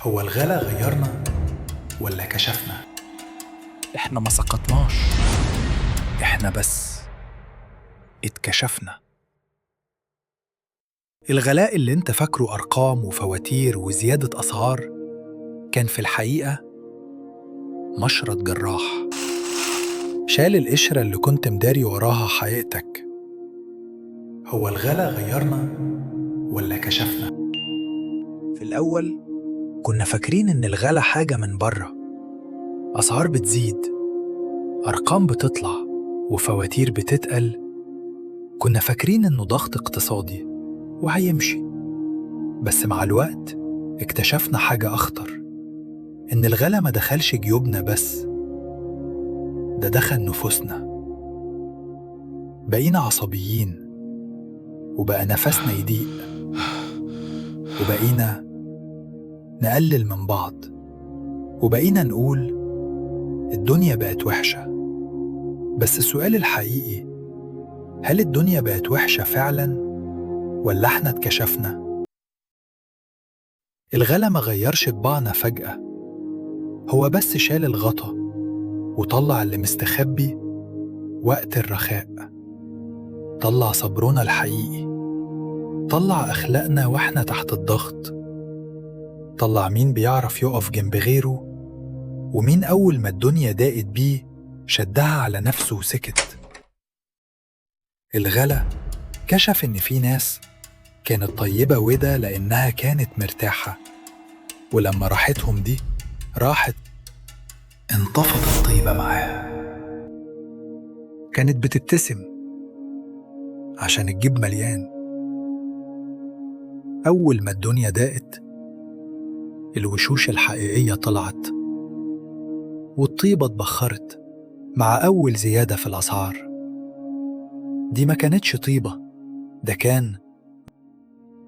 هو الغلا غيرنا ولا كشفنا؟ احنا ما سقطناش، احنا بس اتكشفنا. الغلاء اللي انت فاكره أرقام وفواتير وزيادة أسعار كان في الحقيقة مشرط جراح شال القشرة اللي كنت مداري وراها حقيقتك. هو الغلا غيرنا ولا كشفنا؟ في الأول كنا فاكرين إن الغلا حاجة من بره، أسعار بتزيد، أرقام بتطلع، وفواتير بتتقل. كنا فاكرين إنه ضغط اقتصادي وهيمشي. بس مع الوقت اكتشفنا حاجة أخطر، إن الغلا ما دخلش جيوبنا بس، ده دخل نفوسنا. بقينا عصبيين، وبقى نفسنا يضيق، وبقينا نقلل من بعض، وبقينا نقول الدنيا بقت وحشة. بس السؤال الحقيقي، هل الدنيا بقت وحشة فعلاً ولا احنا اتكشفنا؟ الغلا ما غيرش طباعنا فجأة، هو بس شال الغطا وطلع اللي مستخبي وقت الرخاء. طلع صبرنا الحقيقي، طلع أخلاقنا واحنا تحت الضغط، طلع مين بيعرف يقف جنب غيره، ومين أول ما الدنيا ضاقت بيه شدها على نفسه وسكت. الغلا كشف إن في ناس كانت طيبة وده لأنها كانت مرتاحة، ولما راحتهم دي راحت انطفت الطيبة معاها. كانت بتبتسم عشان الجيب مليان. أول ما الدنيا ضاقت الوشوش الحقيقية طلعت، والطيبة اتبخرت مع أول زيادة في الأسعار. دي ما كانتش طيبة، ده كان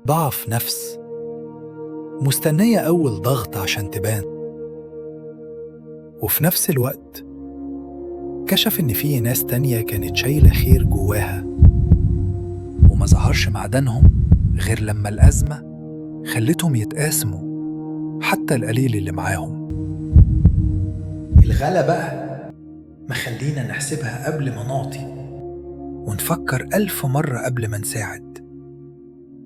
ضعف نفس مستنية أول ضغط عشان تبان. وفي نفس الوقت كشف إن في ناس تانية كانت شايلة خير جواها، وما ظهرش معدنهم غير لما الأزمة خلتهم يتقاسموا حتى القليل اللي معاهم. الغلا بقى مخلينا نحسبها قبل ما نعطي، ونفكر 1000 مرة قبل ما نساعد،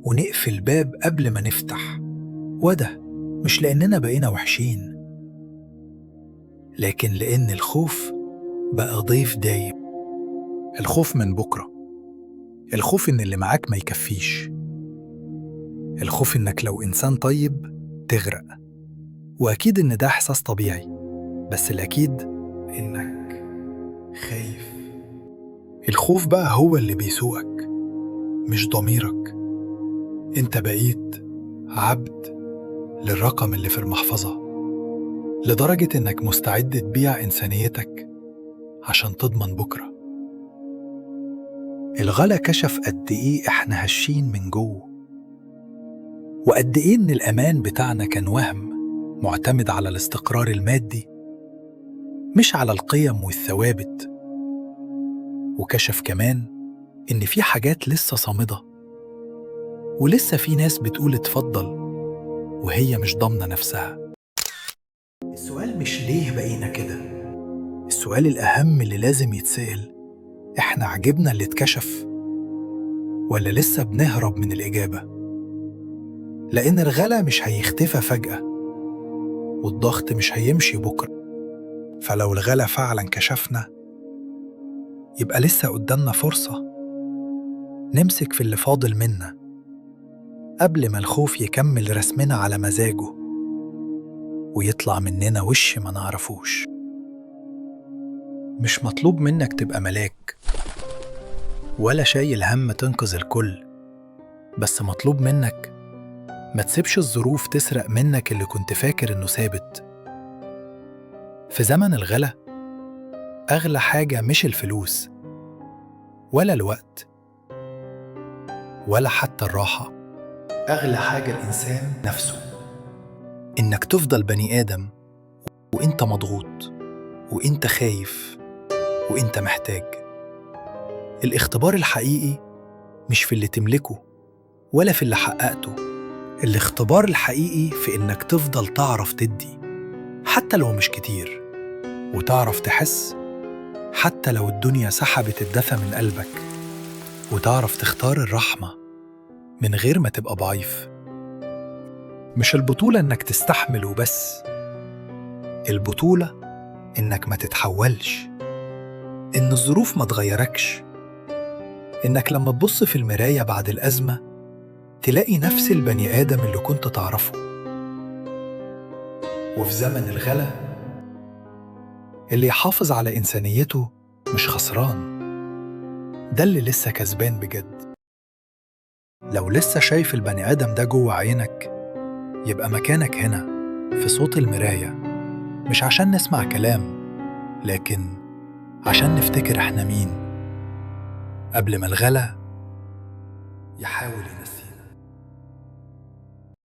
ونقفل باب قبل ما نفتح. وده مش لأننا بقينا وحشين، لكن لأن الخوف بقى ضيف دايم. الخوف من بكرة، الخوف إن اللي معاك ما يكفيش، الخوف إنك لو إنسان طيب تغرق. وأكيد إن ده إحساس طبيعي، بس الأكيد إنك خايف. الخوف بقى هو اللي بيسوقك، مش ضميرك. أنت بقيت عبد للرقم اللي في المحفظة، لدرجة إنك مستعد تبيع إنسانيتك عشان تضمن بكرة. الغلا كشف قد إيه إحنا هشين من جوه، وقد إيه إن الأمان بتاعنا كان وهم معتمد على الاستقرار المادي مش على القيم والثوابت. وكشف كمان إن في حاجات لسه صامدة، ولسه في ناس بتقول اتفضل وهي مش ضامنة نفسها. السؤال مش ليه بقينا كده، السؤال الأهم اللي لازم يتسأل، إحنا عجبنا اللي اتكشف ولا لسه بنهرب من الإجابة؟ لأن الغلا مش هيختفى فجأة، والضغط مش هيمشي بكرة. فلو الغلا فعلا كشفنا، يبقى لسه قدامنا فرصة نمسك في اللي فاضل منا قبل ما الخوف يكمل رسمنا على مزاجه ويطلع مننا وش ما نعرفوش. مش مطلوب منك تبقى ملاك ولا شايل هم تنقذ الكل، بس مطلوب منك ما تسيبش الظروف تسرق منك اللي كنت فاكر إنه ثابت. في زمن الغلا أغلى حاجة مش الفلوس ولا الوقت ولا حتى الراحة، أغلى حاجة الإنسان نفسه. إنك تفضل بني آدم وإنت مضغوط وإنت خايف وإنت محتاج. الاختبار الحقيقي مش في اللي تملكه ولا في اللي حققته، الاختبار الحقيقي في إنك تفضل تعرف تدي حتى لو مش كتير، وتعرف تحس حتى لو الدنيا سحبت الدفى من قلبك، وتعرف تختار الرحمة من غير ما تبقى ضعيف. مش البطولة إنك تستحمل وبس، البطولة إنك ما تتحولش، إن الظروف ما تغيركش، إنك لما تبص في المراية بعد الأزمة تلاقي نفس البني آدم اللي كنت تعرفه. وفي زمن الغلا اللي يحافظ على إنسانيته مش خسران، ده اللي لسه كسبان بجد. لو لسه شايف البني آدم ده جوه عينك، يبقى مكانك هنا في صوت المراية، مش عشان نسمع كلام، لكن عشان نفتكر احنا مين قبل ما الغلا يحاول